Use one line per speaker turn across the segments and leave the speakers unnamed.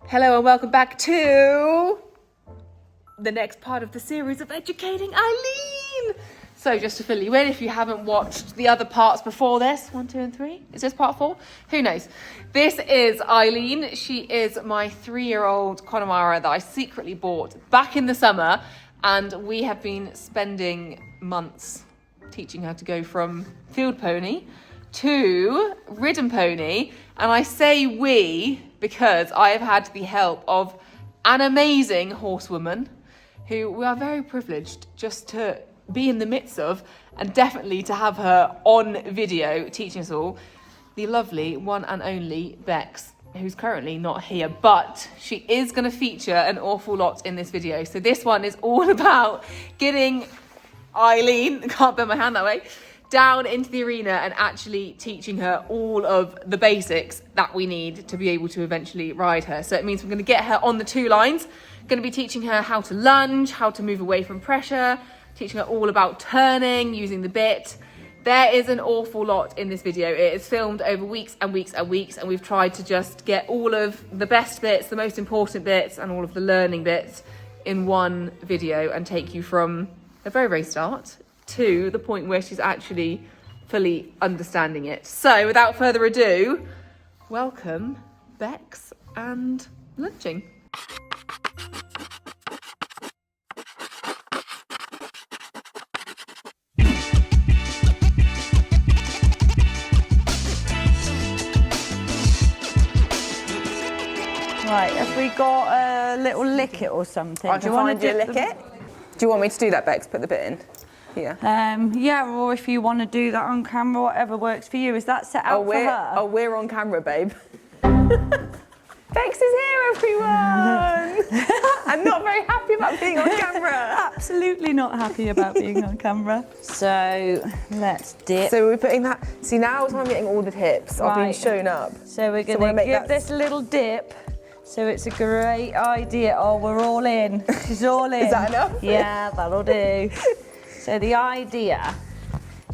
Hello and welcome back to the next part of the series of educating Eileen. So just to fill you in, if you haven't watched the other parts before this, 1, 2 and 3, is this part 4? Who knows? This is Eileen. She is my 3-year-old Connemara that I secretly bought back in the summer, and we have been spending months teaching her to go from field pony to ridden pony. And I say we because I have had the help of an amazing horsewoman who we are very privileged just to be in the midst of, and definitely to have her on video teaching us all, the lovely one and only Becs, who's currently not here, but she is going to feature an awful lot in this video. So this one is all about getting Eileen, can't bend my hand that way, down into the arena and actually teaching her all of the basics that we need to be able to eventually ride her. So it means we're going to get her on the 2 lines, going to be teaching her how to lunge, how to move away from pressure, teaching her all about turning, using the bit. There is an awful lot in this video. It is filmed over weeks and weeks and weeks, and we've tried to just get all of the best bits, the most important bits, and all of the learning bits in one video and take you from the very, very start to the point where she's actually fully understanding it. So without further ado, welcome Becs and lunging.
Right, have we got a little lick it or something?
Do you want to lick it? Do you want me to do that, Becs? Put the bit in? Here.
Yeah, or if you want to do that on camera, whatever works for you. Is that set out for her?
Oh, we're on camera, babe. Becs is here, everyone! I'm not very happy about being on camera.
Absolutely not happy about being on camera. So, let's dip.
So we're putting that... See, now is when I'm getting all the tips. Right. I've been shown up.
So we're going to give this a little dip. So it's a great idea. Oh, we're all in. She's all in.
Is that enough?
Yeah, that'll do. So the idea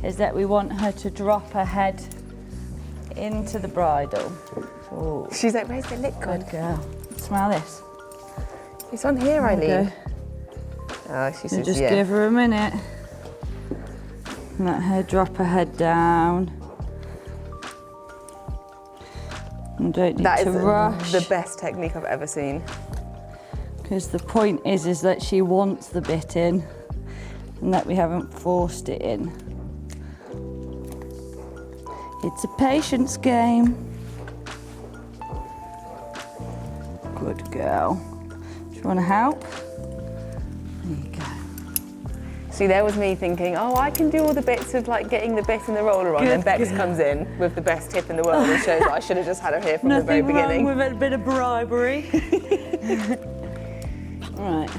is that we want her to drop her head into the bridle. Ooh.
She's like, where's the lick gone?
Good girl. Smell this.
It's on here, Eileen.
Oh, she says, just give her a minute. Let her drop her head down. And don't need to rush.
That is the best technique I've ever seen.
Because the point is that she wants the bit in and that we haven't forced it in. It's a patience game. Good girl. Do you want to help? There you go.
See, there was me thinking, oh, I can do all the bits of like getting the bit in the roller on, and Becs comes in with the best tip in the world and shows that I should have just had her here from the very beginning.
Nothing wrong with a bit of bribery. Right.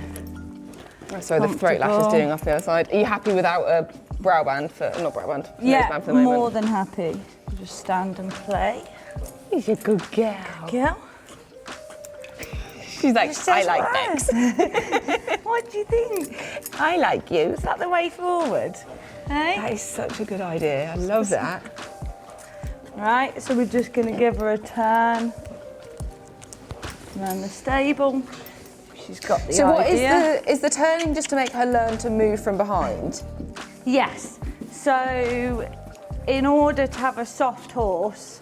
So the throat lash is doing off the other side. Are you happy without a brow band for, not brow band,
yeah,
band for the moment?
More than happy. Just stand and play.
She's a good girl.
Good girl.
She's like, I like Becs.
What do you think?
I like you.
Is that the way forward? Hey?
That is such a good idea. I love that.
Right, so we're just going to give her a turn around the stable. She's got the idea.
So what is the turning just to make her learn to move from behind?
Yes. So in order to have a soft horse,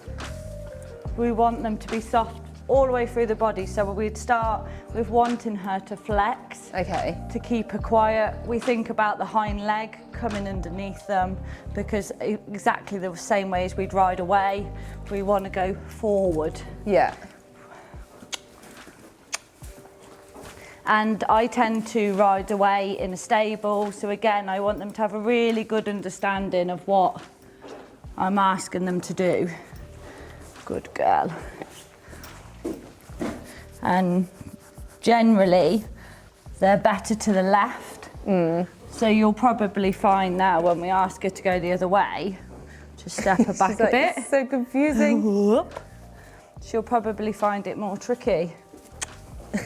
we want them to be soft all the way through the body. So we'd start with wanting her to flex.
Okay.
To keep her quiet. We think about the hind leg coming underneath them, because exactly the same way as we'd ride away, we want to go forward.
Yeah.
And I tend to ride away in a stable, so again, I want them to have a really good understanding of what I'm asking them to do. Good girl. And generally, they're better to the left. So you'll probably find now when we ask her to go the other way, just step her back a bit.
It's so confusing.
She'll probably find it more tricky.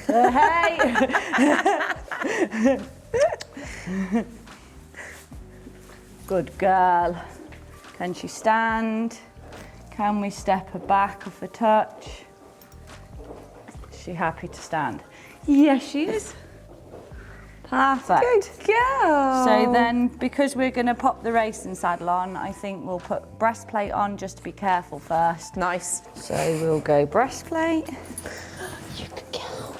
Hey! Good girl. Can she stand? Can we step her back off a touch? Is she happy to stand? Yes, she is. Perfect.
Good girl.
So then, because we're going to pop the racing saddle on, I think we'll put breastplate on just to be careful first.
Nice.
So we'll go breastplate.
You good girl.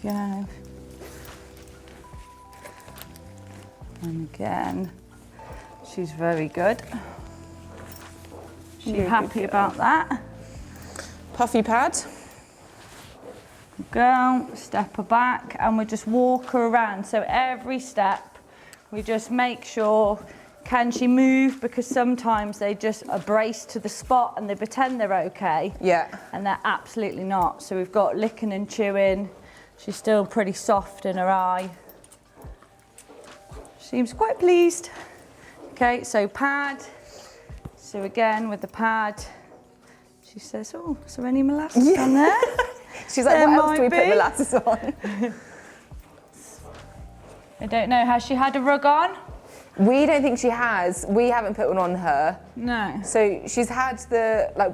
Go. And again, she's very good. She's happy about that.
Puffy pad.
Go, step her back, and we just walk her around. So every step, we just make sure, can she move? Because sometimes they just are braced to the spot and they pretend they're okay.
Yeah.
And they're absolutely not. So we've got licking and chewing. She's still pretty soft in her eye. Seems quite pleased. Okay, so pad. So again, with the pad, she says, oh, is there any molasses on there?
She's like, what else do we put molasses on?
I don't know, has she had a rug on?
We don't think she has. We haven't put one on her.
No.
So she's had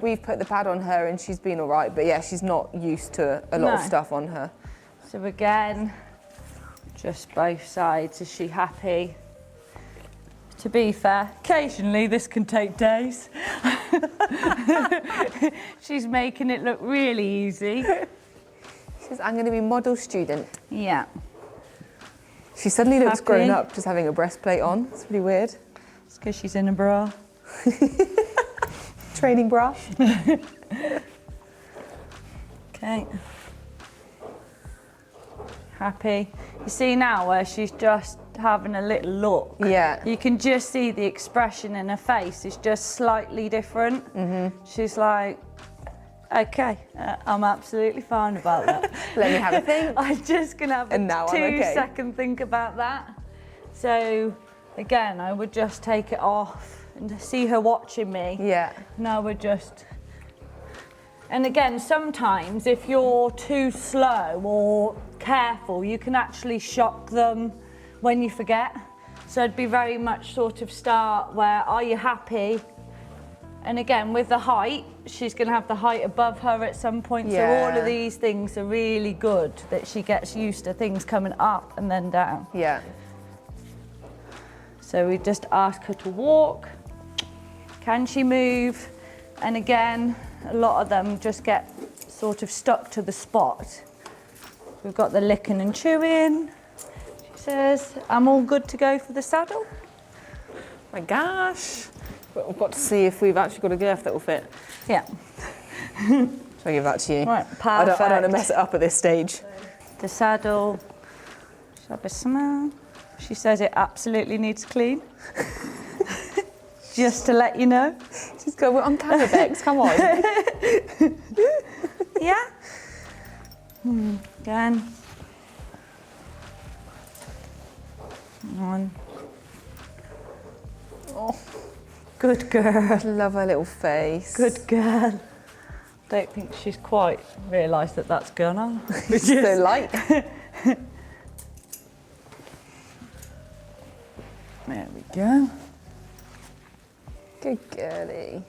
we've put the pad on her and she's been all right, but yeah, she's not used to a lot of stuff on her.
So again, just both sides, is she happy? To be fair, occasionally this can take days. She's making it look really easy.
She says, I'm going to be model student.
Yeah.
She suddenly looks
Happy?
grown up just having a breastplate on. It's really weird.
It's because she's in a bra.
Training bra.
Okay. Happy. You see now where she's just having a little look.
Yeah.
You can just see the expression in her face is just slightly different. She's like, okay, I'm absolutely fine about that.
Let me have a think.
I'm just gonna have
And now I'm okay.
2-second think about that. So again, I would just take it off and see her watching me.
Yeah.
And I would just, and again, sometimes if you're too slow or careful, you can actually shock them when you forget. So I'd be very much sort of start where, are you happy? And again, with the height, she's going to have the height above her at some point.
Yeah.
So all of these things are really good that she gets used to things coming up and then down.
Yeah.
So we just ask her to walk. Can she move? And again, a lot of them just get sort of stuck to the spot. We've got the licking and chewing. She says, I'm all good to go for the saddle.
My gosh. But we've got to see if we've actually got a girth that will fit.
Yeah.
Shall I give that to you?
Right,
I don't want to
perfect.
mess it up at this stage.
The saddle, should have a smell. She says it absolutely needs clean. Just to let you know.
She's going, we're on camera, Becs, come on.
Yeah. Again. On.
Oh,
Good girl.
love her little face.
Good girl. Don't think she's quite realised that that's going on.
It's so light.
There we go.
Good girlie.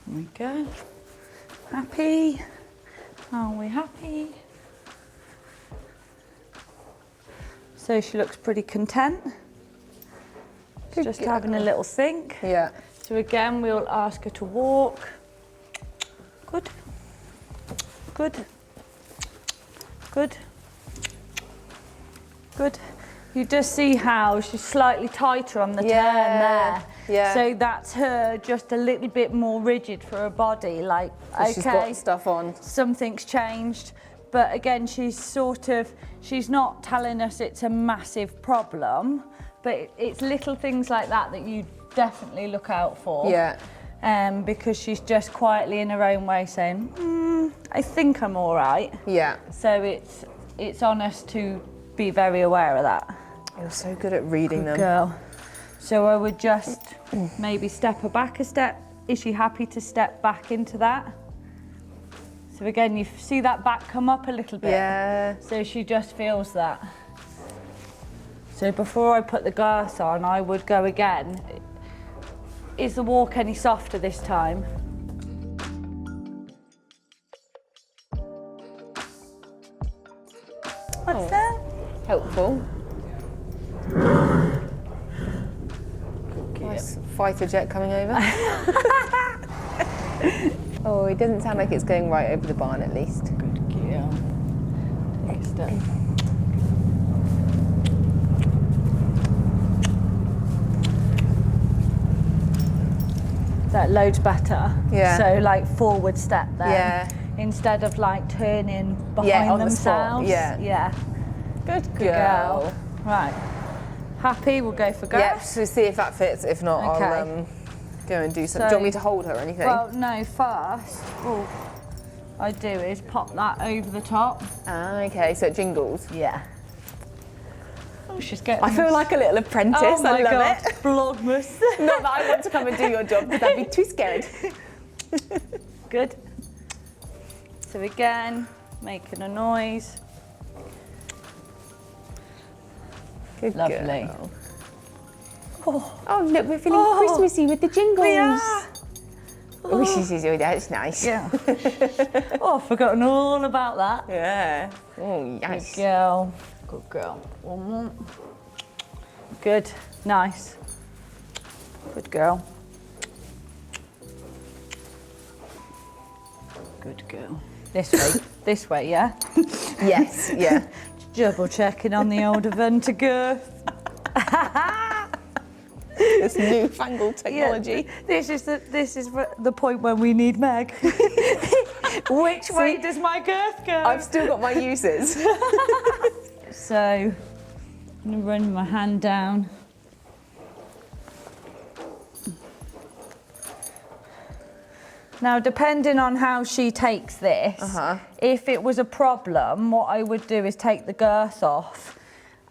There we go. Happy? Are we happy? So she looks pretty content. She's
Good
just
girl.
having a little think.
Yeah.
So again, we'll ask her to walk. Good. Good. Good. Good. You just see how she's slightly tighter on the turn there.
Yeah.
So that's her just a little bit more rigid for her body. Like, okay,
She's got stuff on.
something's changed. But again, she's not telling us it's a massive problem, but it's little things like that that you definitely look out for.
Yeah.
Because she's just quietly in her own way saying, I think I'm all right.
Yeah.
So it's on us to be very aware of that.
You're so good at reading them.
Girl. So I would just maybe step her back a step. Is she happy to step back into that? So again, you see that back come up a little bit.
Yeah.
So she just feels that. So before I put the girth on, I would go again. Is the walk any softer this time? What's that?
Helpful. Nice fighter jet coming over. Oh, it doesn't sound like it's going right over the barn at least.
Good girl. Take a step. That loads better.
Yeah.
So like forward step then.
Yeah.
Instead of like turning behind
on
themselves.
The spot. Yeah.
Yeah.
Good
Good girl. Right. Happy? We'll go for girth.
Yep, so see if that fits. If not,
Okay.
I'll go and do something.
So-
Do you want me to hold her or anything?
Well, no, first, all I do is pop that over the top.
Ah, okay, so it jingles.
Yeah. Oh, she's getting
I feel like a little apprentice.
Oh my
I love
God.
it.
Vlogmas.
Not that I want to come and do your job because I'd be too scared.
Good. So again, making a noise.
Good
Lovely.
girl. Oh, look, we're feeling Christmassy with the jingles.
We are.
Oh, that's nice.
Yeah. Oh, I've forgotten all about that.
Yeah. Oh, yes.
Good girl. Good girl. One more. Good. Nice. Good girl. Good girl. This way. This way, yeah?
Yes, yeah.
Double checking on the old event of girth.
This newfangled technology.
Yeah, this is the point when we need Meg. Which way does my girth go?
I've still got my uses.
So, I'm gonna run my hand down. Now, depending on how she takes this, if it was a problem, what I would do is take the girth off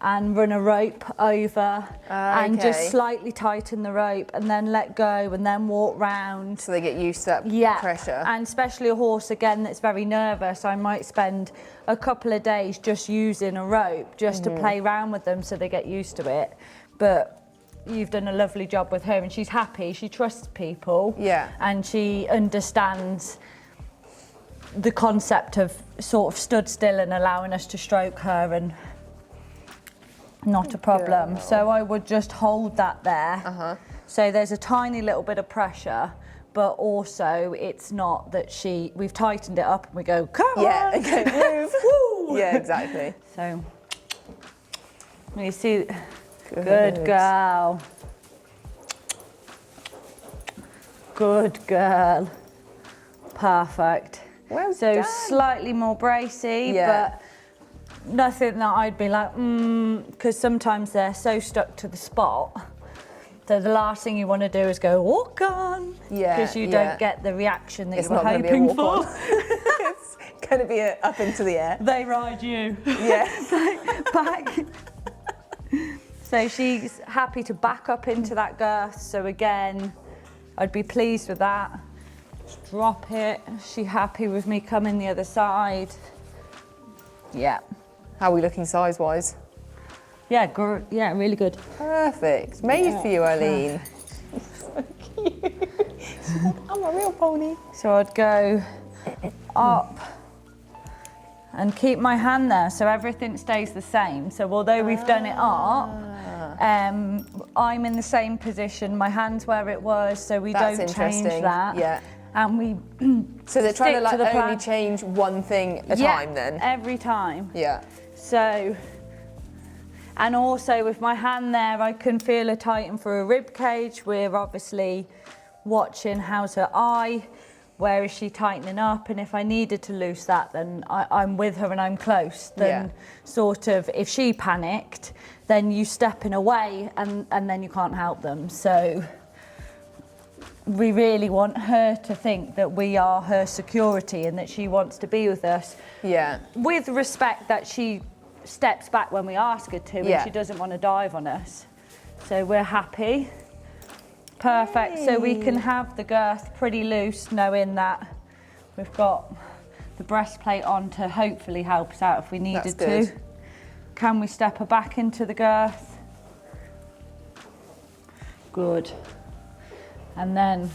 and run a rope over and just slightly tighten the rope and then let go and then walk round.
So they get used to that pressure.
And especially a horse, again, that's very nervous, I might spend a couple of days just using a rope just to play around with them so they get used to it. But you've done a lovely job with her and she's happy, she trusts people.
Yeah.
And she understands the concept of sort of stood still and allowing us to stroke her and not a problem. So I would just hold that there. So there's a tiny little bit of pressure, but also it's not that we've tightened it up and we go, come on.
Okay, move. Woo. Yeah, exactly.
So, you see, good girl. Good girl. Perfect.
Well
so
done.
Slightly more bracey, but nothing that I'd be like, because sometimes they're so stuck to the spot. So the last thing you want to do is go, walk on.
Yeah.
Because you don't get the reaction that
It's
you were
not gonna
hoping
be a walk
for.
on. It's going to be up into the air.
They ride you.
Yeah.
Back. So she's happy to back up into that girth. So again, I'd be pleased with that. Just drop it. She happy with me coming the other side. Yeah.
How are we looking size-wise?
Yeah, yeah, really good.
Perfect. Made for you, Eileen. So cute. I'm a real pony.
So I'd go up and keep my hand there so everything stays the same. So although we've done it up, I'm in the same position, my hand's where it was, so we don't change that.
Yeah.
And we
So they're trying to like
the
only
plan.
change one thing at a time then?
Every time.
Yeah.
So, and also with my hand there, I can feel her tighten for a rib cage. We're obviously watching how's her eye, where is she tightening up, and if I needed to loose that, then I'm with her and I'm close. Then sort of, if she panicked, then you stepping away and then you can't help them. So we really want her to think that we are her security and that she wants to be with us.
Yeah.
With respect that she steps back when we ask her to and she doesn't want to dive on us. So we're happy. Perfect. So we can have the girth pretty loose, knowing that we've got the breastplate on to hopefully help us out if we needed to. Can we step her back into the girth? Good. And then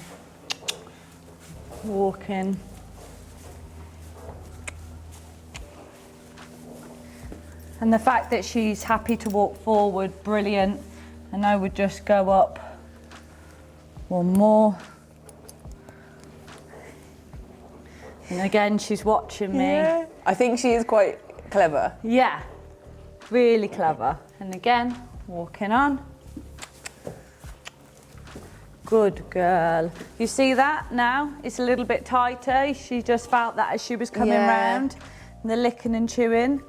walking. And the fact that she's happy to walk forward, brilliant. And I would just go up one more. And again, she's watching me.
Yeah. I think she is quite clever.
Yeah, really clever. And again, walking on. Good girl. You see that now? It's a little bit tighter. She just felt that as she was coming round. The licking and chewing.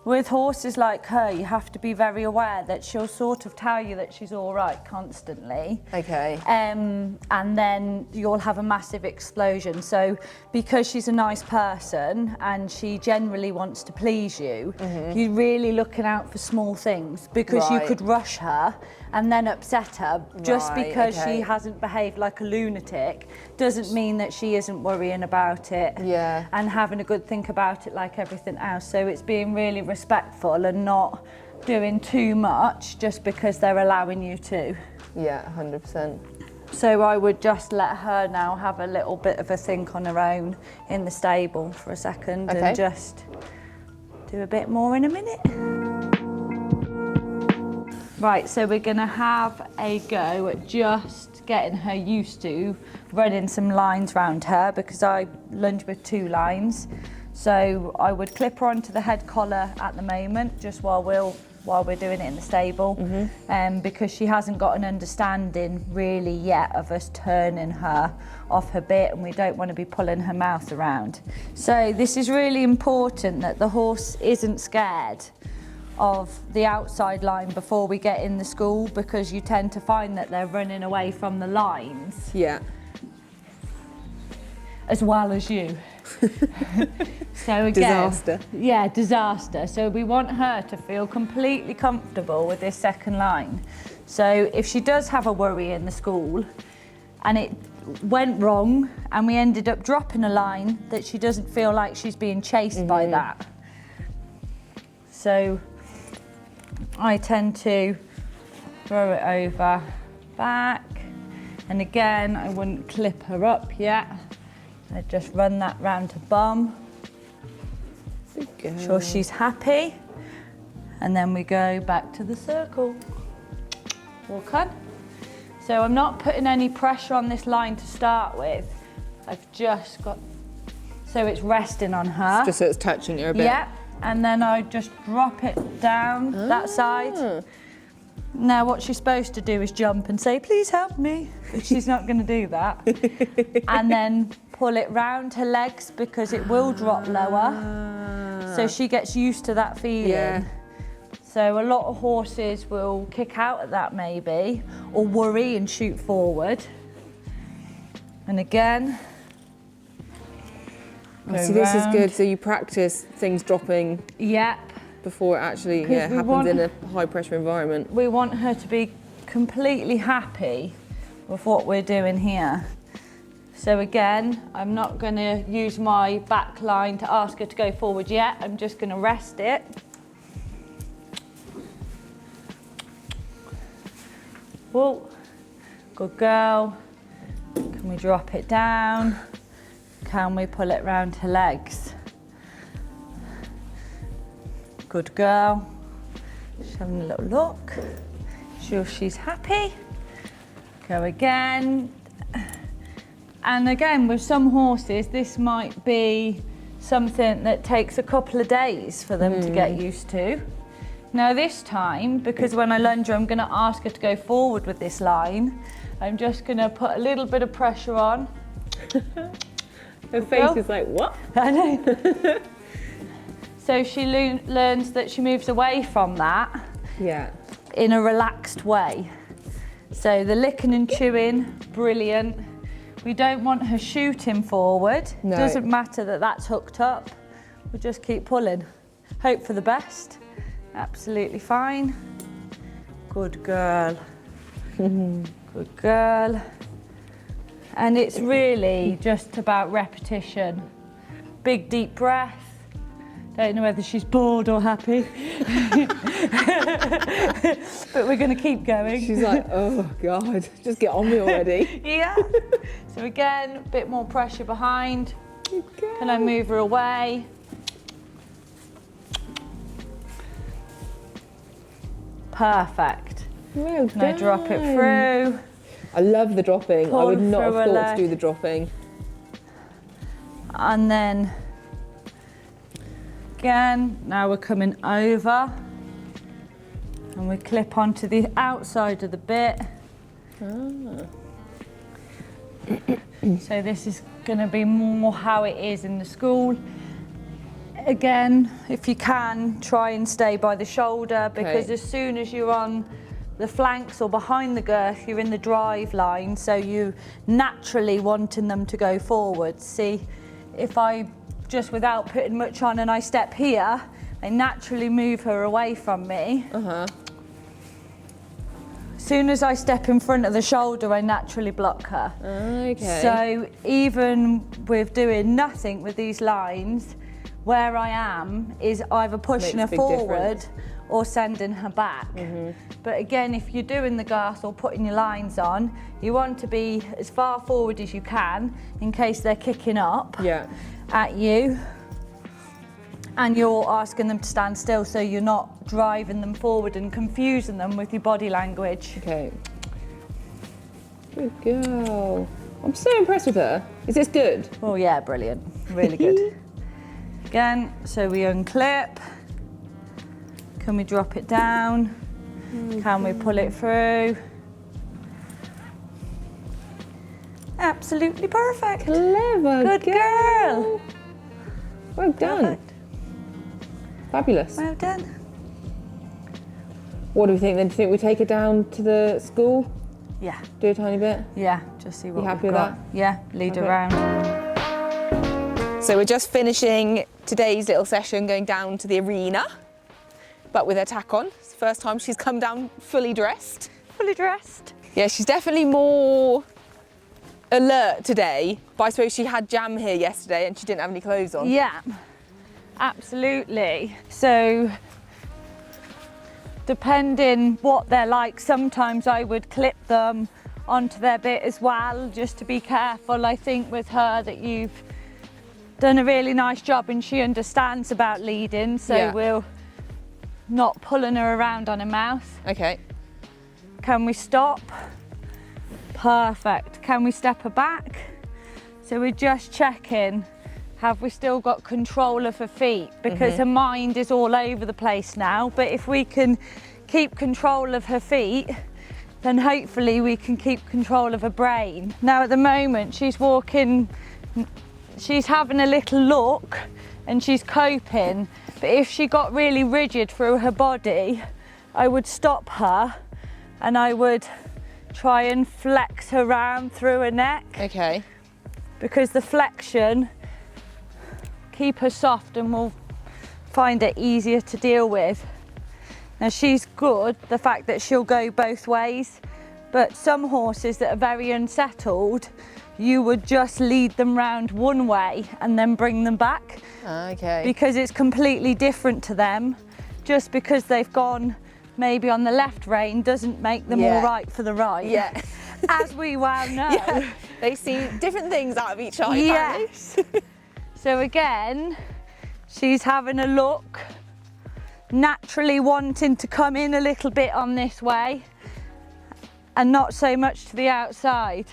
With horses like her, you have to be very aware that she'll sort of tell you that she's all right constantly.
Okay.
And then you'll have a massive explosion. So because she's a nice person and she generally wants to please you, you're really looking out for small things, because you could rush her and then upset her just because she hasn't behaved like a lunatic. Doesn't mean that she isn't worrying about it and having a good think about it like everything else. So it's being really respectful and not doing too much just because they're allowing you to.
Yeah, 100%.
So I would just let her now have a little bit of a think on her own in the stable for a second and just do a bit more in a minute. Right, so we're gonna have a go at just getting her used to running some lines around her, because I lunge with 2 lines. So I would clip her onto the head collar at the moment, just while we're doing it in the stable, because she hasn't got an understanding really yet of us turning her off her bit, and we don't want to be pulling her mouth around. So this is really important, that the horse isn't scared of the outside line before we get in the school, because you tend to find that they're running away from the lines.
Yeah.
As well as you. So again,
disaster.
Yeah, disaster. So we want her to feel completely comfortable with this second line. So if she does have a worry in the school and it went wrong and we ended up dropping a line, that she doesn't feel like she's being chased by that. So I tend to throw it over, back, and again, I wouldn't clip her up yet. I'd just run that round her bum. Sure she's happy. And then we go back to the circle. Walk on. So I'm not putting any pressure on this line to start with. I've just got, so it's resting on her.
Just so it's touching her a bit.
Yeah, and then I just drop it down that side. Now what she's supposed to do is jump and say, please help me. But she's not going to do that. And then pull it round her legs, because it will drop lower. So she gets used to that feeling.
Yeah.
So a lot of horses will kick out at that maybe, or worry and shoot forward. And again.
So this is good. So you practice things dropping.
Yep.
Before it actually happens in a high pressure environment.
We want her to be completely happy with what we're doing here. So again, I'm not going to use my back line to ask her to go forward yet. I'm just going to rest it. Whoa, good girl. Can we drop it down? Can we pull it round her legs? Good girl. Just having a little look. Sure she's happy. Go again. And again, with some horses, this might be something that takes a couple of days for them to get used to. Now this time, because when I lunge her, I'm going to ask her to go forward with this line. I'm just going to put a little bit of pressure on.
Her face is like, what?
I know. So she learns that she moves away from that in a relaxed way. So the licking and chewing, brilliant. We don't want her shooting forward.
No.
Doesn't matter that that's hooked up. We'll just keep pulling. Hope for the best. Absolutely fine. Good girl. Good girl. And it's really just about repetition. Big deep breath. Don't know whether she's bored or happy. But we're going to keep going.
She's like, oh God, just get on me already.
Yeah. So again, a bit more pressure behind. Can I move her away? Perfect.
Well done.
Now drop it through.
I love the dropping. I would
Pull
not have
through a
thought
leg.
to do the dropping.
And then again, now we're coming over and we clip onto the outside of the bit. So this is going to be more how it is in the school. Again, if you can, try and stay by the shoulder, because as soon as you're on the flanks or behind the girth, you're in the drive line, so you naturally wanting them to go forward. See, if I just without putting much on and I step here, I naturally move her away from me. As soon as I step in front of the shoulder, I naturally block her.
Okay.
So even with doing nothing with these lines, where I am is either pushing her forward or sending her back. But again, if you're doing the girth or putting your lines on, you want to be as far forward as you can in case they're kicking up at you. And you're asking them to stand still, so you're not driving them forward and confusing them with your body language.
Okay. Good girl. I'm so impressed with her. Is this good?
Oh yeah, brilliant. Really good. Again, so we unclip. Can we drop it down? Can we pull it through? Absolutely perfect.
Clever.
Good girl.
Well done.
Perfect.
Fabulous.
Well done.
What do we think then? Do you think we take her down to the school?
Yeah.
Do a tiny bit?
Yeah, just see what
You happy
we've
with
got.
that?
Yeah, lead
Okay.
around.
So we're just finishing today's little session going down to the arena, but with her tack on. It's the first time she's come down fully dressed.
Fully dressed.
Yeah, she's definitely more alert today, but I suppose she had jam here yesterday and she didn't have any clothes on.
Yeah, absolutely. So, depending what they're like, sometimes I would clip them onto their bit as well, just to be careful. I think with her that you've done a really nice job and she understands about leading, so we'll not pulling her around on her mouth.
Okay.
Can we stop? Perfect. Can we step her back? So we're just checking, have we still got control of her feet? Because her mind is all over the place now, but if we can keep control of her feet, then hopefully we can keep control of her brain. Now at the moment she's walking, she's having a little look and she's coping, but if she got really rigid through her body, I would stop her and I would try and flex her round through her neck.
Okay.
Because the flexion, keep her soft and we'll find it easier to deal with. Now she's good, the fact that she'll go both ways, but some horses that are very unsettled, you would just lead them round one way and then bring them back.
Okay.
Because it's completely different to them. Just because they've gone maybe on the left rein doesn't make them all right for the right.
Yeah.
As we well know.
Yeah. They see different things out of each eye.
Yes. So again, she's having a look, naturally wanting to come in a little bit on this way and not so much to the outside.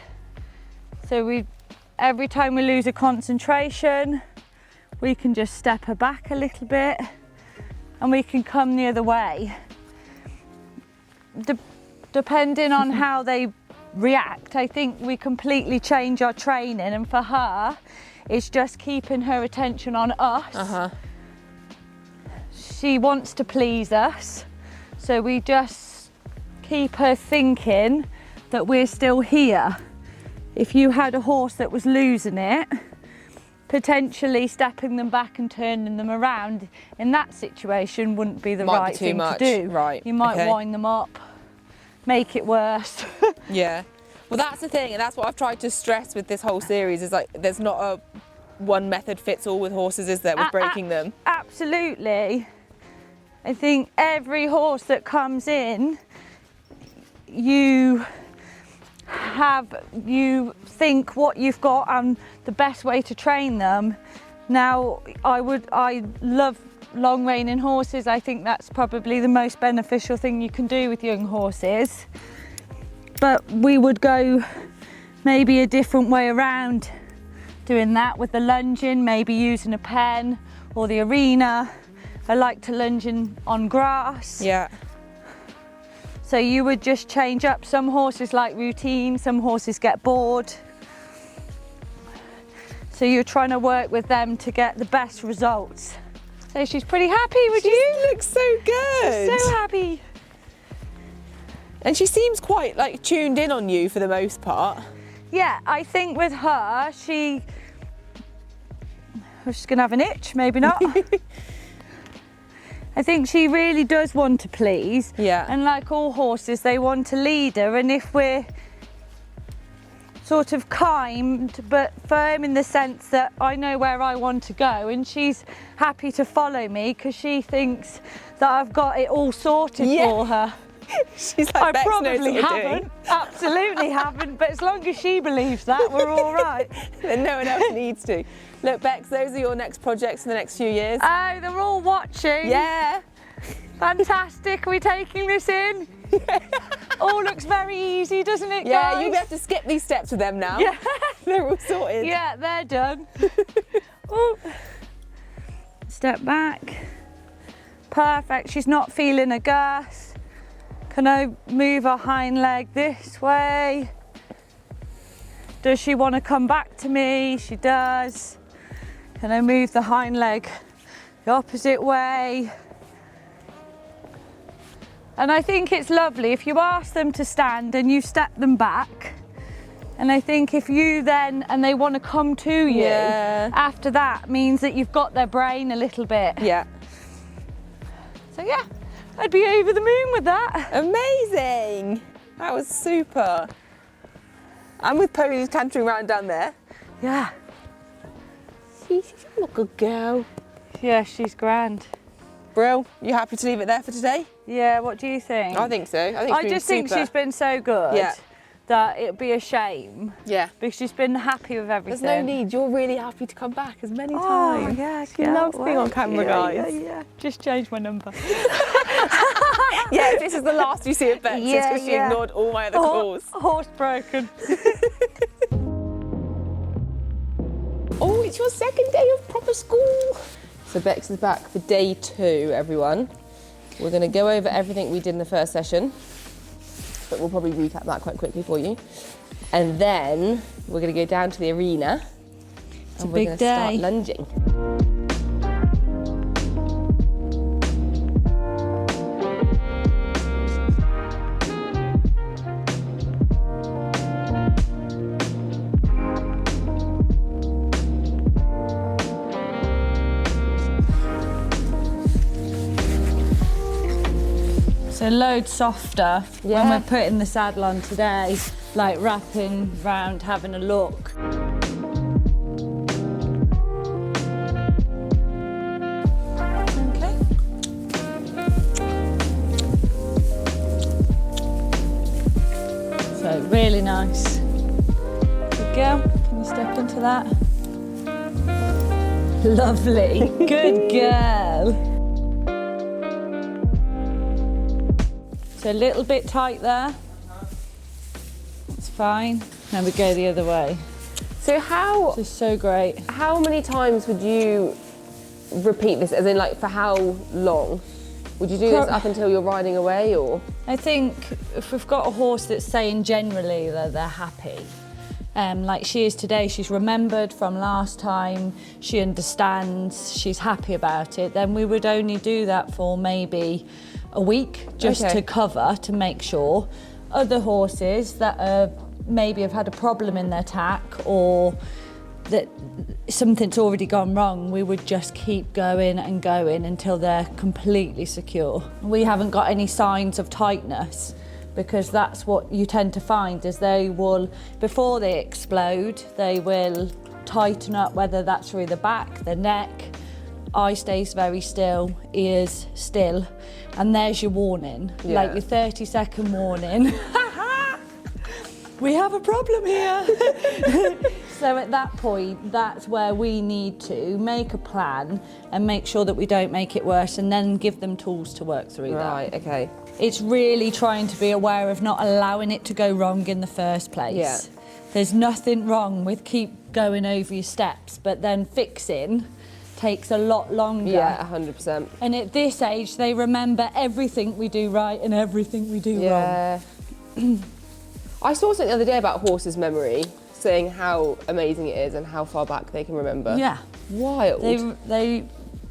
So every time we lose a concentration, we can just step her back a little bit and we can come the other way. Depending on how they react, I think we completely change our training, and for her, it's just keeping her attention on us. She wants to please us, so we just keep her thinking that we're still here. If you had a horse that was losing it, potentially stepping them back and turning them around in that situation wouldn't be the right thing to do.
Right.
You might wind them up, make it worse.
Yeah. Well, that's the thing, and that's what I've tried to stress with this whole series, is like there's not a one method fits all with horses, is there, with breaking them?
Absolutely. I think every horse that comes in, you think what you've got and the best way to train them. Now, I love long reining horses, I think that's probably the most beneficial thing you can do with young horses. But we would go maybe a different way around doing that with the lunging, maybe using a pen or the arena. I like to lunge in on grass.
Yeah.
So you would just change up. Some horses like routine, some horses get bored. So you're trying to work with them to get the best results. So she's pretty happy with you.
She looks so good.
She's so happy.
And she seems quite like tuned in on you for the most part.
Yeah, I think with her, she's gonna have an itch, maybe not. I think she really does want to please.
Yeah.
And like all horses, they want a leader. And if we're sort of kind but firm in the sense that I know where I want to go, and she's happy to follow me because she thinks that I've got it all sorted for her.
She's like,
I
Becs
probably
knows what we're
haven't,
doing.
absolutely haven't, but as long as she believes that, we're all right.
Then no one else needs to. Look, Becs, those are your next projects in the next few years.
Oh, they're all watching.
Yeah.
Fantastic, are we taking this in? All looks very easy, doesn't it,
Yeah,
guys?
you have to skip these steps with them now.
Yeah.
They're all sorted.
Yeah, they're done. Ooh. Step back. Perfect, she's not feeling a girth. Can I move her hind leg this way? Does she want to come back to me? She does. Can I move the hind leg the opposite way? And I think it's lovely if you ask them to stand and you step them back. And I think if you then, and they want to come to you, after that means that you've got their brain a little bit.
Yeah.
So yeah, I'd be over the moon with that.
Amazing. That was super. I'm with ponies cantering around down there.
Yeah.
She's a good girl.
Yeah, she's grand.
Brill, you happy to leave it there for today?
Yeah, what do you think?
I think so.
I just think she's been so good that it'd be a shame.
Yeah.
Because she's been happy with everything.
There's no need. You're really happy to come back as many times.
Yeah,
she loves being on camera, guys.
Yeah. Just change my number.
Yeah, this is the last you see of Becs because she ignored all my other calls.
Horse broken.
Oh, it's your second day of proper school. So Becs is back for day 2, everyone. We're going to go over everything we did in the first session, but we'll probably recap that quite quickly for you. And then we're going to go down to the arena and we're going to start lunging.
So loads softer when we're putting the saddle on today, like wrapping round, having a look. Okay. So really nice. Good girl, can you step into that? Lovely, good girl. So a little bit tight there. It's fine. Now we go the other way.
So
This is so great.
how many times would you repeat this? As in, like, for how long? Would you do this up until you're riding away, or?
I think if we've got a horse that's saying generally that they're happy, like she is today, she's remembered from last time, she understands, she's happy about it, then we would only do that for maybe a week, just to cover, to make sure. Other horses that maybe have had a problem in their tack, or that something's already gone wrong, we would just keep going and going until they're completely secure. We haven't got any signs of tightness, because that's what you tend to find, is they will, before they explode, they will tighten up, whether that's through the back, the neck, eye stays very still, ears still, and there's your warning, like your 30-second warning. We have a problem here. So at that point, that's where we need to make a plan and make sure that we don't make it worse, and then give them tools to work through that.
Right, okay.
It's really trying to be aware of not allowing it to go wrong in the first place.
Yeah.
There's nothing wrong with keep going over your steps, but then fixing takes a lot longer.
Yeah, 100%.
And at this age, they remember everything we do right and everything we do wrong.
Yeah. I saw something the other day about horses' memory, saying how amazing it is and how far back they can remember.
Yeah.
Wild.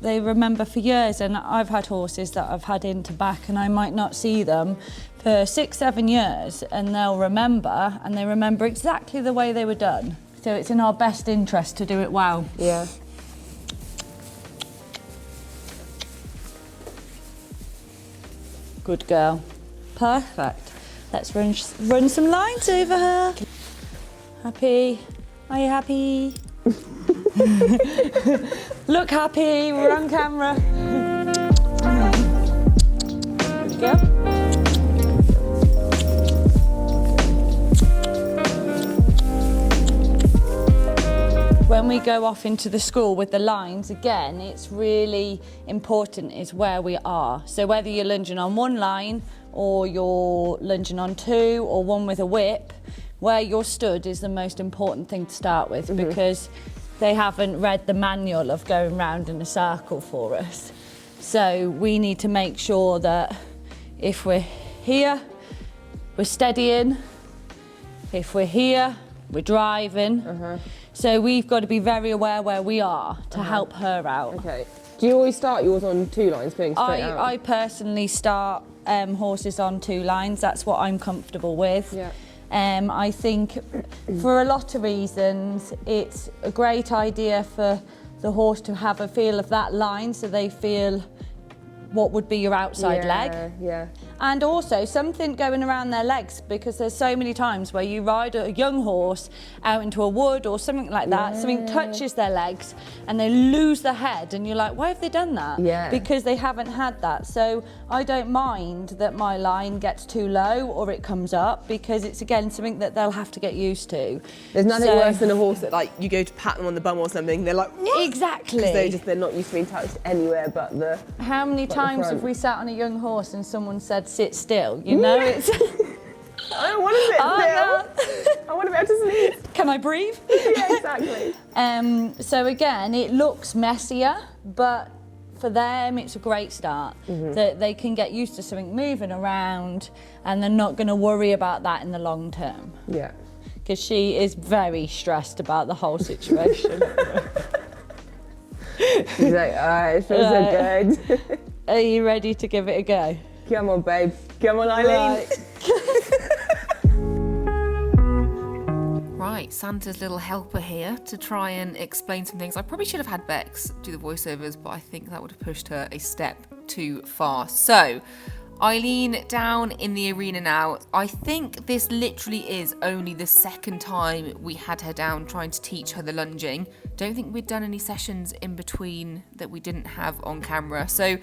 They remember for years, and I've had horses that I've had into back and I might not see them for 6-7 years, and they'll remember, and they remember exactly the way they were done. So it's in our best interest to do it well.
Yeah.
Good girl. Perfect. Let's run some lines over her. Happy? Are you happy? Look happy, we're on camera. There we go. When we go off into the school with the lines, again, it's really important is where we are. So whether you're lunging on one line or you're lunging on two or one with a whip, where you're stood is the most important thing to start with, because they haven't read the manual of going round in a circle for us. So we need to make sure that if we're here, we're steadying. If we're here, we're driving. So we've got to be very aware where we are to help her out.
Okay. Do you always start yours on 2 lines, going straight out?
I personally start horses on 2 lines. That's what I'm comfortable with.
Yeah.
I think for a lot of reasons, it's a great idea for the horse to have a feel of that line, so they feel what would be your outside leg.
Yeah.
And also something going around their legs, because there's so many times where you ride a young horse out into a wood or something like that, something touches their legs and they lose their head, and you're like, why have they done that?
Yeah.
Because they haven't had that. So I don't mind that my line gets too low or it comes up, because it's again something that they'll have to get used to.
There's nothing worse than a horse that, like, you go to pat them on the bum or something, they're like, what?
Exactly.
Because they're not used to being touched anywhere but the...
How many times have we sat on a young horse and someone said, sit still? You know, it's...
I don't want to sit still. I want to be able to sleep.
Can I breathe?
Yeah, exactly.
So again, it looks messier, but for them, it's a great start. That they can get used to something moving around, and they're not going to worry about that in the long term.
Yeah.
Because she is very stressed about the whole situation.
She's like, it feels so good.
Are you ready to give it a go?
Come on, babe. Come on, Eileen.
Right, Santa's little helper here to try and explain some things. I probably should have had Becs do the voiceovers, but I think that would have pushed her a step too far. So, Eileen down in the arena now. I think this literally is only the second time we had her down trying to teach her the lunging. Don't think we'd done any sessions in between that we didn't have on camera. So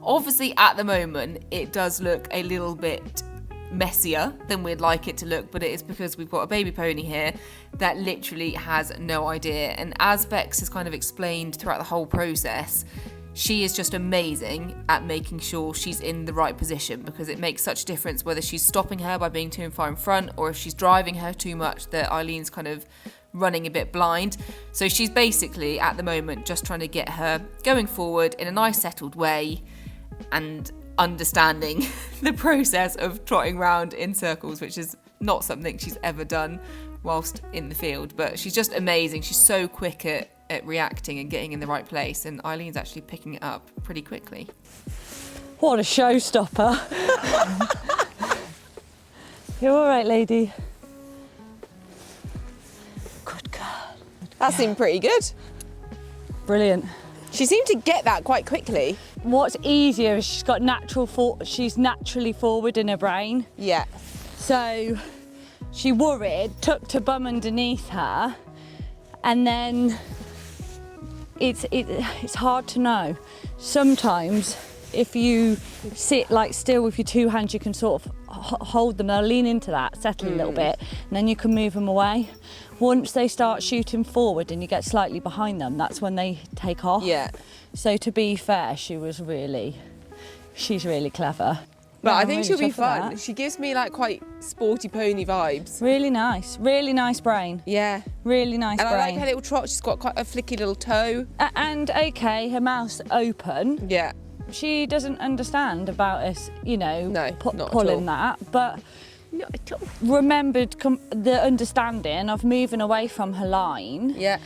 obviously at the moment it does look a little bit messier than we'd like it to look, but it is because we've got a baby pony here that literally has no idea. And as Becs has kind of explained throughout the whole process, she is just amazing at making sure she's in the right position, because it makes such a difference whether she's stopping her by being too far in front or if she's driving her too much that Eileen's kind of running a bit blind. So she's basically at the moment just trying to get her going forward in a nice settled way and understanding the process of trotting around in circles, which is not something she's ever done whilst in the field. But she's just amazing. She's so quick at reacting and getting in the right place, and Eileen's actually picking it up pretty quickly.
What a showstopper. You all right, lady? Good girl.
That seemed pretty good.
Brilliant.
She seemed to get that quite quickly.
What's easier is she's naturally forward in her brain.
Yeah.
So she worried, tucked her bum underneath her, and then it's hard to know. Sometimes if you sit like still with your two hands, you can sort of hold them. They'll lean into that, settle a little bit, and then you can move them away. Once they start shooting forward and you get slightly behind them, that's when they take off.
Yeah.
So to be fair, she's really clever.
But
Yeah,
I
I'm
think
really
she'll be
chuffed with
fun.
that.
She gives me like quite sporty pony vibes.
Really nice brain.
Yeah.
Really nice
And
brain.
I like her little trot. She's got quite a flicky little toe.
And okay, her mouth's open.
Yeah.
She doesn't understand about us, you know,
No, not at
pulling
all.
that, but
Not at all.
remembered the understanding of moving away from her line.
Yeah.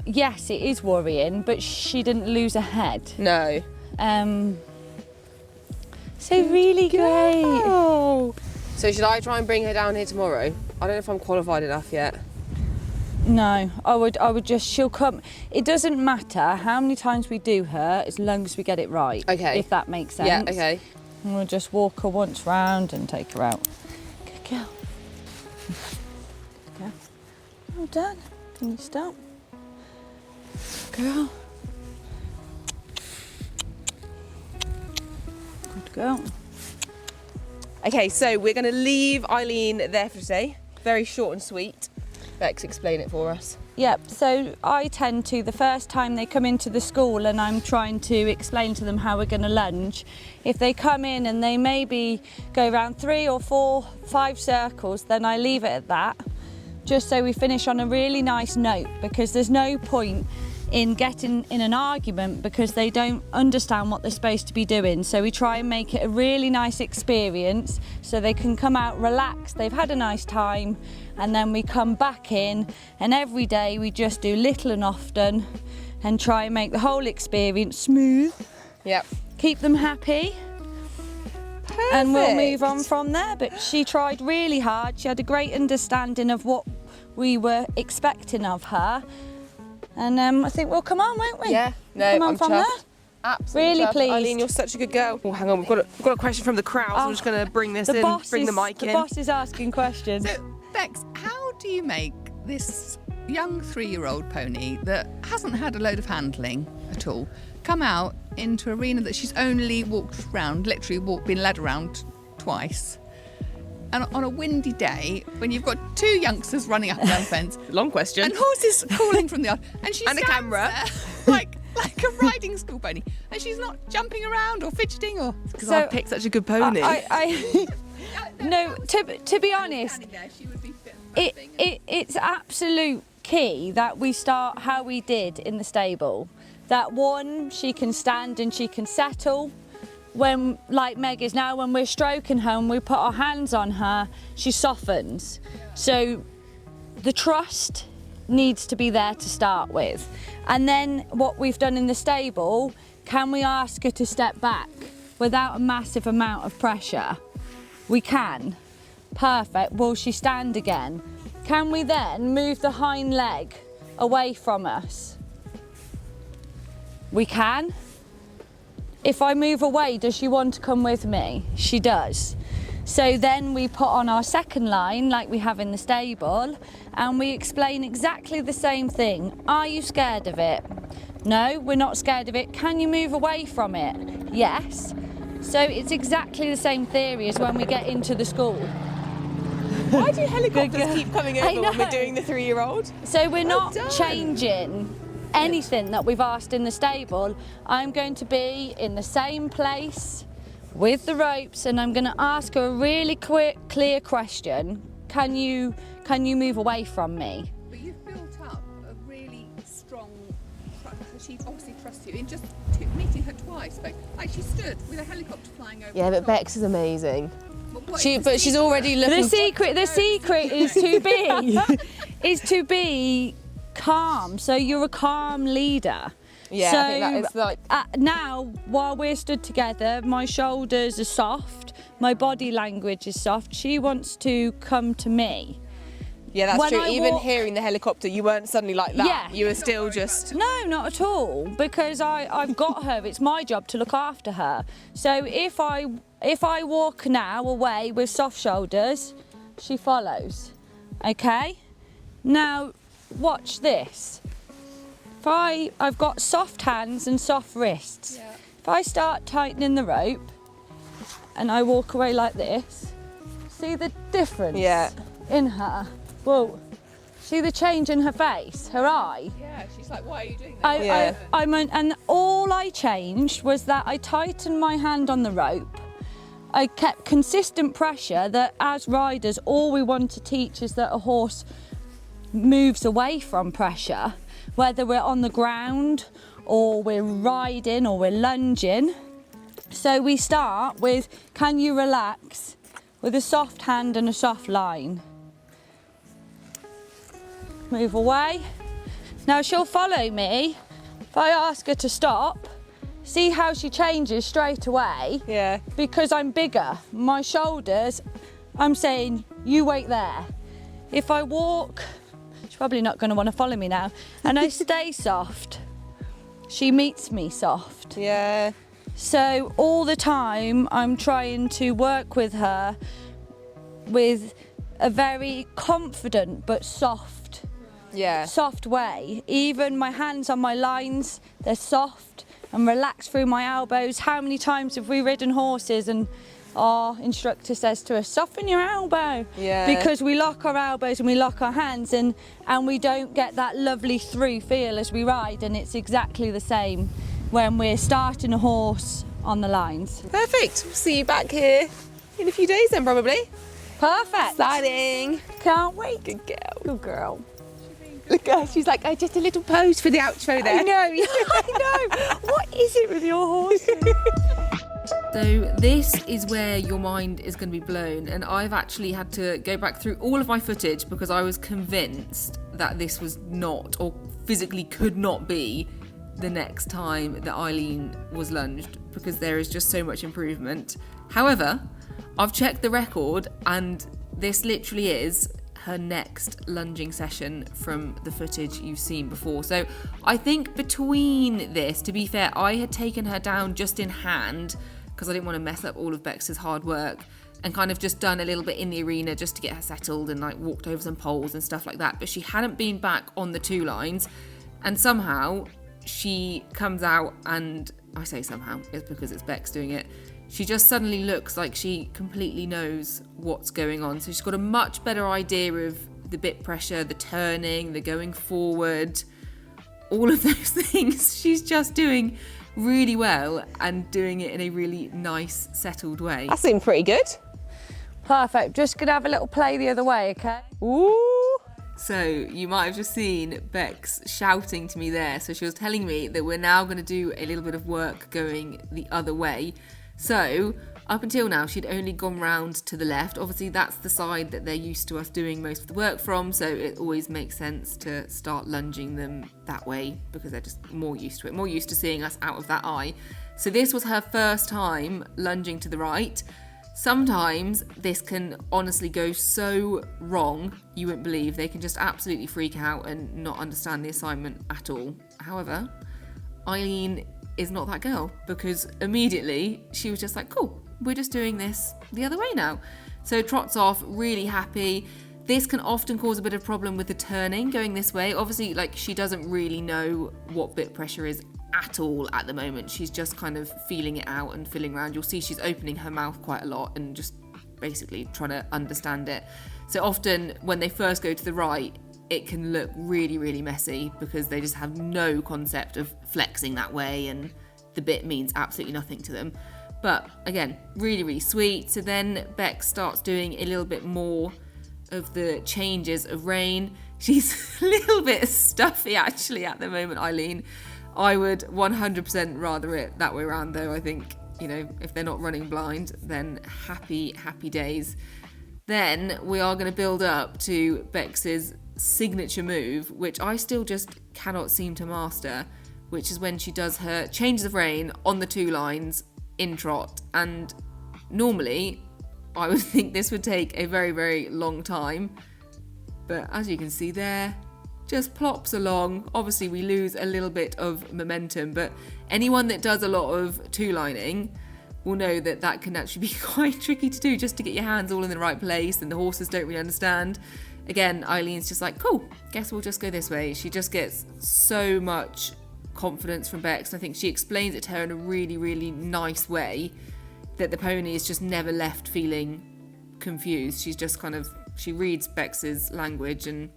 Yes, it is worrying, but she didn't lose her head.
No.
So really great.
Oh. So should I try and bring her down here tomorrow? I don't know if I'm qualified enough yet.
No, I would just, she'll come. It doesn't matter how many times we do her, as long as we get it right.
Okay.
If that makes sense.
Yeah, okay.
And we'll just walk her once round and take her out. Good girl. Good girl. Well done. Can you stop? Girl. Good girl.
Okay, so we're going to leave Eileen there for today. Very short and sweet. Becs, explain it for us.
Yep, so I tend to, the first time they come into the school and I'm trying to explain to them how we're going to lunge, if they come in and they maybe go around 3 or 4, 5 circles, then I leave it at that, just so we finish on a really nice note, because there's no point in getting in an argument because they don't understand what they're supposed to be doing. So we try and make it a really nice experience so they can come out relaxed, they've had a nice time, and then we come back in, and every day we just do little and often and try and make the whole experience smooth.
Yep.
Keep them happy.
Perfect.
And we'll move on from there. But she tried really hard. She had a great understanding of what we were expecting of her. And I think we'll come on, won't we?
Yeah, no,
come on
I'm
from
chuffed.
there.
Absolutely
Really
chuffed.
pleased.
Eileen, you're such a good girl. Oh, hang on, we've got a question from the crowd, so I'm just going to bring this in, bring the mic in.
The boss is asking questions.
So, Becs, how do you make this young 3-year-old pony that hasn't had a load of handling at all come out into an arena that she's only walked around, literally been led around twice? And on a windy day, when you've got 2 youngsters running up and down the fence,
Long question.
and horses calling from the yard, and she
And a
stands
camera.
there like a riding school pony, and she's not jumping around or fidgeting or.
Because
So,
I picked such a good pony.
No, to be honest,
Standing there, she would be fit.
it's absolute key that we start how we did in the stable. That one, she can stand and she can settle. When, like Meg is now, when we're stroking her and we put our hands on her, she softens. So the trust needs to be there to start with. And then what we've done in the stable, can we ask her to step back without a massive amount of pressure? We can. Perfect. Will she stand again? Can we then move the hind leg away from us? We can. If I move away, does she want to come with me? She does. So then we put on our second line like we have in the stable, and we explain exactly the same thing. Are you scared of it? No, we're not scared of it. Can you move away from it? Yes. So it's exactly the same theory as when we get into the school.
Why do helicopters keep coming
I
over when we're
know.
doing the 3-year-old?
So we're not
done.
changing anything that we've asked in the stable. I'm going to be in the same place with the ropes, and I'm going to ask her a really quick, clear question. Can you move away from me?
But you've built up a really strong trust. She obviously trusts you in just meeting her twice. Like she stood with a helicopter flying over.
Yeah,
the
but
top.
Becs is amazing.
What
She,
is the
but she's
secret?
already looking.
The secret is to be calm. So you're a calm leader.
Yeah,
so
I think that is like.
now, while we're stood together, my shoulders are soft, my body language is soft. She wants to come to me.
Yeah, that's
when
true.
I
Even
walk-
hearing the helicopter, you weren't suddenly like that.
Yeah.
You were still just.
No, not at all, because I've got her. It's my job to look after her. So if I walk now away with soft shoulders, she follows. Okay? Now, watch this. I've got soft hands and soft wrists.
Yeah.
If I start tightening the rope and I walk away like this, see the difference in her? Whoa. See the change in her face, her eye?
Yeah, she's like, why are you doing that?
And all I changed was that I tightened my hand on the rope. I kept consistent pressure that as riders, all we want to teach is that a horse moves away from pressure, whether we're on the ground or we're riding or we're lunging. So we start with, can you relax with a soft hand and a soft line? Move away. Now she'll follow me. If I ask her to stop, see how she changes straight away.
Yeah.
Because I'm bigger. My shoulders, I'm saying, you wait there. If I walk, she's probably not going to want to follow me now, and I stay soft, she meets me soft.
Yeah.
So all the time I'm trying to work with her with a very confident but soft way. Even my hands on my lines, they're soft and relaxed through my elbows. How many times have we ridden horses and our instructor says to us, soften your elbow?
Yeah.
Because we lock our elbows and we lock our hands and we don't get that lovely through feel as we ride, and it's exactly the same when we're starting a horse on the lines.
Perfect. We'll see you back here in a few days then, probably.
Perfect.
Exciting.
Can't wait.
Good girl.
Good girl.
Look at her. She's like, I just a little pose for the outro there.
I know, I know. What is it with your horses?
So this is where your mind is going to be blown, and I've actually had to go back through all of my footage because I was convinced that this was not, or physically could not be, the next time that Eileen was lunged, because there is just so much improvement. However, I've checked the record and this literally is her next lunging session from the footage you've seen before. So I think between this, to be fair, I had taken her down just in hand because I didn't want to mess up all of Becs' hard work, and kind of just done a little bit in the arena just to get her settled and like walked over some poles and stuff like that. But she hadn't been back on the two lines, and somehow she comes out, and I say somehow, it's because it's Becs doing it. She just suddenly looks like she completely knows what's going on. So she's got a much better idea of the bit pressure, the turning, the going forward, all of those things. She's just doing really well and doing it in a really nice, settled way.
That seemed pretty good.
Perfect. Just gonna have a little play the other way, okay?
Ooh.
So you might have just seen Becs shouting to me there. So she was telling me that we're now going to do a little bit of work going the other way. So up until now, she'd only gone round to the left. Obviously, that's the side that they're used to us doing most of the work from. So it always makes sense to start lunging them that way because they're just more used to it, more used to seeing us out of that eye. So this was her first time lunging to the right. Sometimes this can honestly go so wrong, you wouldn't believe. They can just absolutely freak out and not understand the assignment at all. However, Eileen is not that girl, because immediately she was just like, cool, we're just doing this the other way now. So trots off, really happy. This can often cause a bit of problem with the turning going this way. Obviously, like, she doesn't really know what bit pressure is at all at the moment. She's just kind of feeling it out and feeling around. You'll see she's opening her mouth quite a lot and just basically trying to understand it. So often when they first go to the right, it can look really, really messy because they just have no concept of flexing that way and the bit means absolutely nothing to them. But again, really, really sweet. So then Becs starts doing a little bit more of the changes of rein. She's a little bit stuffy actually at the moment, Eileen. I would 100% rather it that way around though. I think, you know, if they're not running blind, then happy, happy days. Then we are going to build up to Becs' signature move, which I still just cannot seem to master, which is when she does her changes of rein on the two lines in trot. And normally I would think this would take a very, very long time. But as you can see there, just plops along. Obviously we lose a little bit of momentum, but anyone that does a lot of two-lining will know that that can actually be quite tricky to do, just to get your hands all in the right place, and the horses don't really understand. Again, Eileen's just like, cool, guess we'll just go this way. She just gets so much confidence from Becs. And I think she explains it to her in a really, really nice way, that the pony is just never left feeling confused. She's just she reads Becs's language and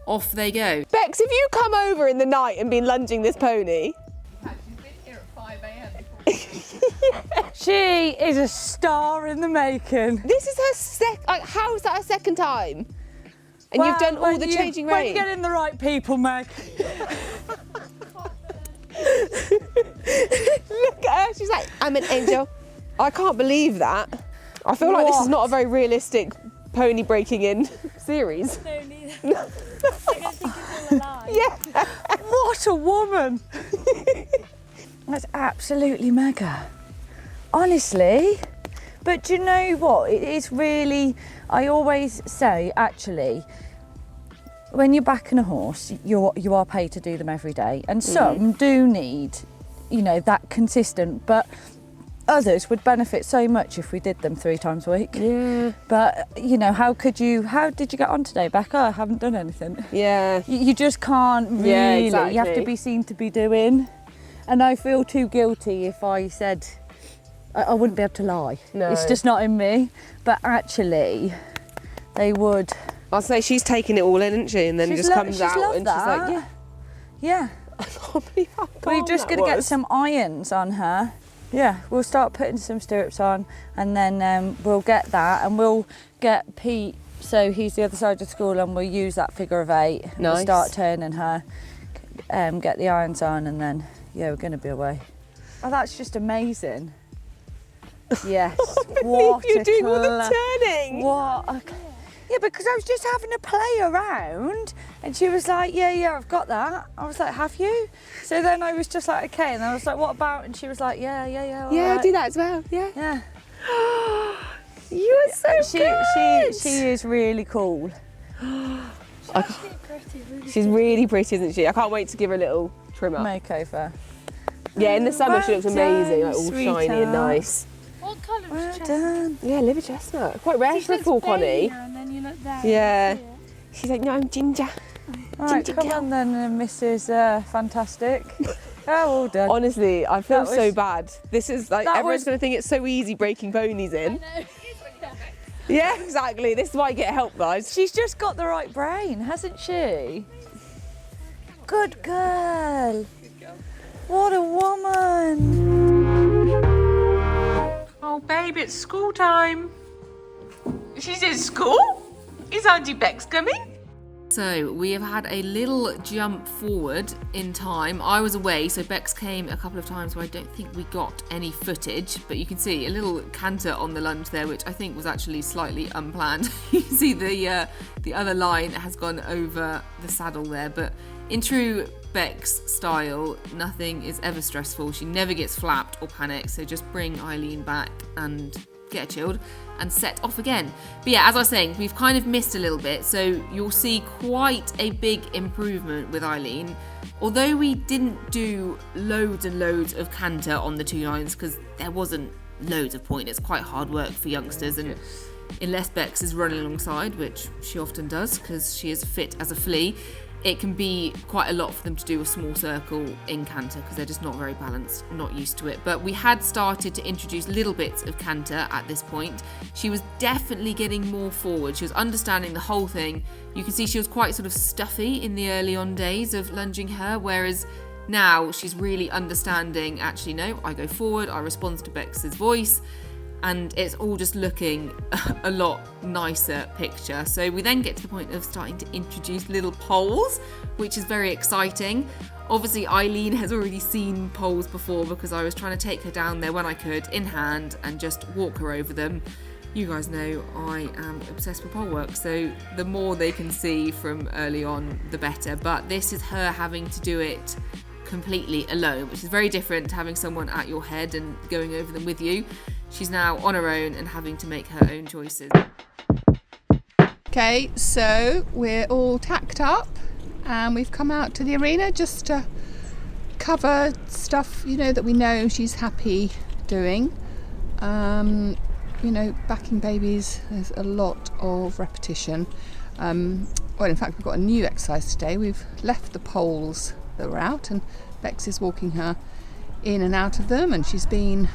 off they go.
Becs, have you come over in the night and been lunging this pony?
She's been here at 5 a.m.
She is a star in the making.
This is her how is that her second time? And you've done all the changing reins?
When you get in the right people, Meg.
Look at her, she's like, I'm an angel. I can't believe that. I feel like this is not a very realistic pony breaking in series.
No, neither. I don't think it's all alive.
Yeah.
What a woman. That's absolutely mega. Honestly. But do you know what? It is really, I always say, actually, when you're backing a horse, you are paid to do them every day. And some do need, that consistent, but others would benefit so much if we did them 3 times a week.
Yeah.
But, how did you get on today, Becca? I haven't done anything.
Yeah.
You just can't really.
Yeah, exactly.
You have to be seen to be doing. And I feel too guilty if I said, I wouldn't be able to lie.
No.
It's just not in me. But actually, they would.
I'll say she's taken it all in, isn't she? And then just comes out and
that.
she's like, yeah.
Yeah.
I can't believe how calm
We're just
that
going to get
was.
some irons on her. Yeah, we'll start putting some stirrups on, and then we'll get that, and we'll get Pete, so he's the other side of the school, and we'll use that figure of 8.
Nice.
We'll start turning her, get the irons on, and then, yeah, we're going to be away. Oh, that's just amazing. Yes. What
you're
a
doing all the turning.
What a... Yeah, because I was just having a play around, and she was like, yeah, I've got that. I was like, have you? So then I was just like, okay, and I was like, what about? And she was like, yeah, all
Yeah,
right.
I'll do that as well. Yeah.
Yeah.
You are so good.
She is really cool.
She's really pretty, isn't she? I can't wait to give her a little trim up.
Makeover.
Yeah, in the summer she looks
Well
amazing,
done,
like all shiny
sweetheart.
and nice.
What colour
Well
is chestnut?
done.
Yeah, liver chestnut. Quite rare for a full Connie.
And then you look there.
Yeah. She's like, no, I'm ginger.
All right,
Ginger
come
girl.
on then, Mrs. Fantastic. Oh, all done.
Honestly, I feel
That was-
so bad. This is like,
that
everyone's
was-
going to think it's so easy breaking ponies in. Yeah, exactly. This is why I get help, guys.
She's just got the right brain, hasn't she? Good girl. What a woman.
Oh, babe, it's school time. She's in school? Is Auntie Becs coming? So we have had a little jump forward in time. I was away, so Becs came a couple of times where I don't think we got any footage, but you can see a little canter on the lunge there, which I think was actually slightly unplanned. You can see the other line has gone over the saddle there, but in true Becs style, nothing is ever stressful. She never gets flapped or panicked, so just bring Eileen back and get her chilled and set off again. But yeah, as I was saying, we've kind of missed a little bit, so you'll see quite a big improvement with Eileen. Although we didn't do loads and loads of canter on the 2 lines because there wasn't loads of point, it's quite hard work for youngsters, and unless Becs is running alongside, which she often does because she is fit as a flea, it can be quite a lot for them to do a small circle in canter because they're just not very balanced, not used to it. But we had started to introduce little bits of canter at this point. She was definitely getting more forward. She was understanding the whole thing. You can see she was quite sort of stuffy in the early on days of lunging her, whereas now she's really understanding, actually, no, I go forward, I respond to Becs's voice, and it's all just looking a lot nicer picture. So we then get to the point of starting to introduce little poles, which is very exciting. Obviously, Eileen has already seen poles before because I was trying to take her down there when I could, in hand, and just walk her over them. You guys know I am obsessed with pole work, so the more they can see from early on, the better. But this is her having to do it completely alone, which is very different to having someone at your head and going over them with you. She's now on her own and having to make her own choices.
Okay, so we're all tacked up and we've come out to the arena just to cover stuff, that we know she's happy doing. Backing babies, there's a lot of repetition. Well, in fact, we've got a new exercise today. We've left the poles that were out and Becs is walking her in and out of them, and she's been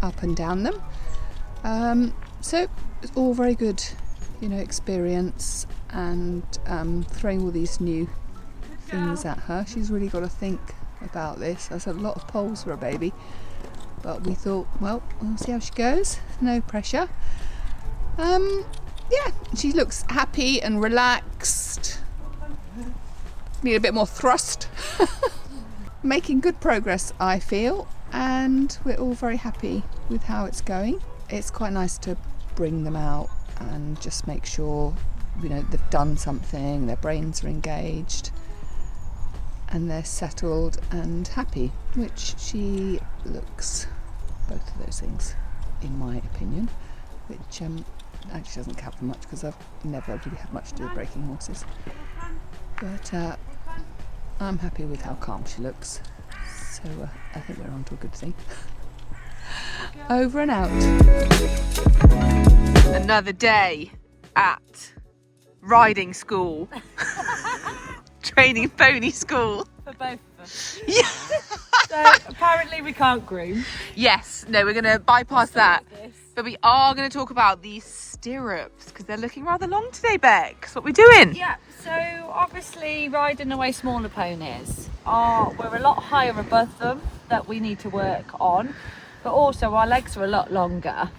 up and down them. So it's all very good, experience, and throwing all these new things at her. She's really got to think about this. There's a lot of poles for a baby, but we thought, well, we'll see how she goes. No pressure. Yeah, she looks happy and relaxed. Need a bit more thrust. Making good progress, I feel, and we're all very happy with how it's going. It's quite nice to bring them out and just make sure, they've done something, their brains are engaged, and they're settled and happy, which she looks, both of those things, in my opinion, which actually doesn't count for much because I've never really had much to do with breaking horses. But I'm happy with how calm she looks, so I think we're on to a good thing. Over and out.
Another day at riding school. Training pony school.
For both of us.
Yeah.
So apparently we can't groom.
Yes, no, we're going to bypass that. But we are going to talk about these stirrups because they're looking rather long today, Bex. What are we doing?
Yeah, so obviously riding away smaller ponies, we're a lot higher above them that we need to work on, but also our legs are a lot longer.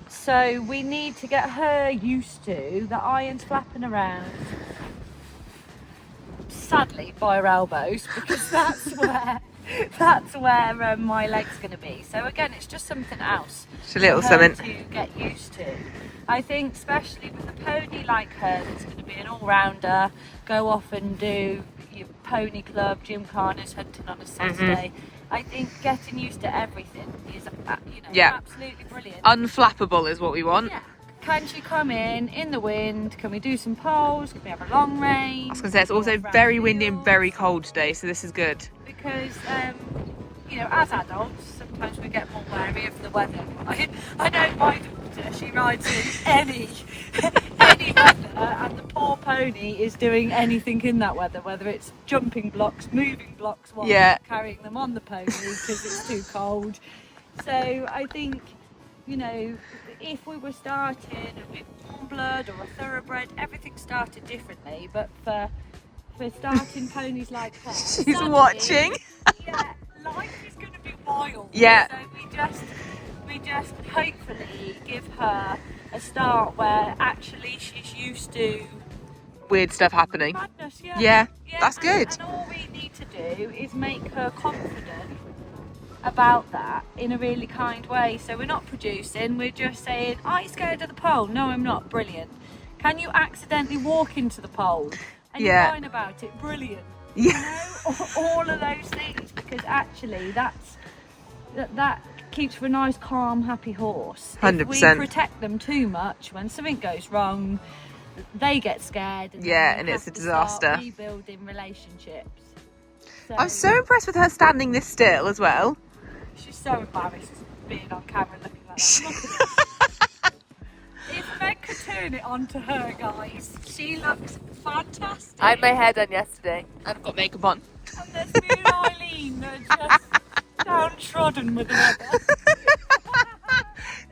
So we need to get her used to the irons flapping around, sadly, by her elbows, because that's where my leg's going to be. So again, it's just something else.
It's a little
for her
something.
to get used to. I think especially with a pony like her that's going to be an all-rounder, go off and do your pony club, gymkhanas, hunting on a Saturday. I think getting used to everything is absolutely brilliant.
Unflappable is what we want.
Yeah. Can she come in the wind? Can we do some poles? Can we have a long range?
I was going to say, it's also very windy and very cold today, so this is good.
Because, as adults, sometimes we get more wary of the weather. I know my daughter, she rides in any weather, and the poor pony is doing anything in that weather, whether it's jumping blocks, moving blocks while carrying them on the pony because it's too cold. So I think, if we were starting with warm blood or a thoroughbred, everything started differently. But for starting ponies like her,
She's watching.
Yeah, life is going to be wild.
Yeah.
So we just hopefully give her a start where actually she's used to
Weird stuff happening.
madness.
Yeah, that's good.
And all we need to do is make her confident about that in a really kind way. So we're not producing, we're just saying, are you scared of the pole? No, I'm not. Brilliant. Can you accidentally walk into the pole? And you're fine about it? Brilliant.
Yeah.
All of those things, because actually that keeps for a nice, calm, happy horse.
100%.
If we protect them too much, when something goes wrong, they get scared. And
and it's a disaster.
Rebuilding relationships. So,
I'm so impressed with her standing this still as well.
she's so embarrassed being on camera looking like that. Look at it. If Meg could turn it on to her, guys, she looks fantastic.
I had my hair done yesterday and I've got makeup on.
And there's me and Eileen that are just downtrodden with the weather.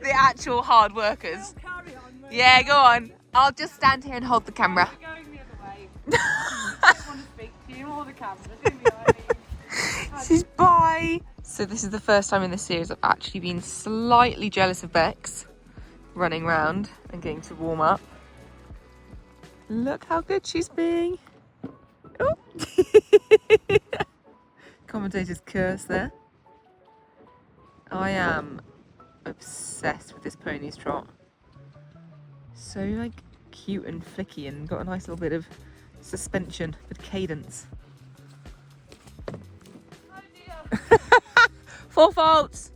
The actual hard workers.
We'll carry on.
Yeah, go on. I'll just stand here and hold the camera.
We're going the other way. I don't want to speak to you or the camera, do we, Eileen?
She's bye. So this is the first time in this series I've actually been slightly jealous of Becs running around and getting to warm up. Look how good she's being. Oh. Commentator's curse there. I am obsessed with this pony's trot. So like cute and flicky and got a nice little bit of suspension with cadence.
Oh dear.
4 faults.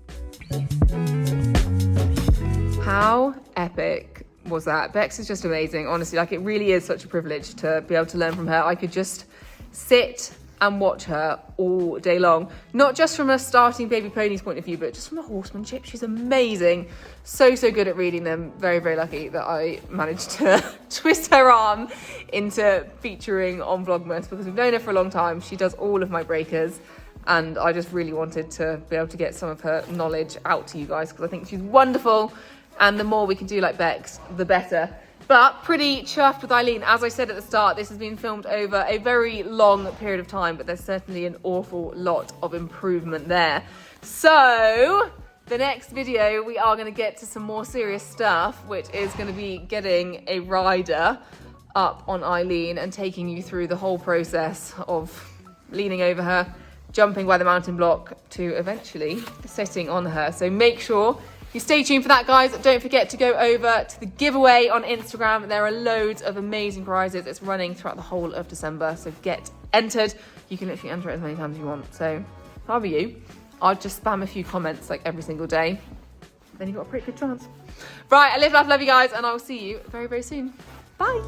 How epic was that? Becs is just amazing, honestly. Like, it really is such a privilege to be able to learn from her. I could just sit and watch her all day long. Not just from a starting baby pony's point of view, but just from a horsemanship. She's amazing. So good at reading them. Very, very lucky that I managed to twist her arm into featuring on Vlogmas because we've known her for a long time. She does all of my breakers. and I just really wanted to be able to get some of her knowledge out to you guys because I think she's wonderful, and the more we can do like Becs, the better. But pretty chuffed with Eileen. As I said at the start, this has been filmed over a very long period of time, but there's certainly an awful lot of improvement there. So the next video, we are going to get to some more serious stuff, which is going to be getting a rider up on Eileen and taking you through the whole process of leaning over her, jumping by the mountain block to eventually sitting on her. So make sure you stay tuned for that, guys. Don't forget to go over to the giveaway on Instagram. There are loads of amazing prizes. It's running throughout the whole of December, so get entered. You can literally enter it as many times as you want. So if I were you, I'd just spam a few comments like every single day. Then you've got a pretty good chance. Right, I live, laugh, love you guys, and I will see you very, very soon. Bye.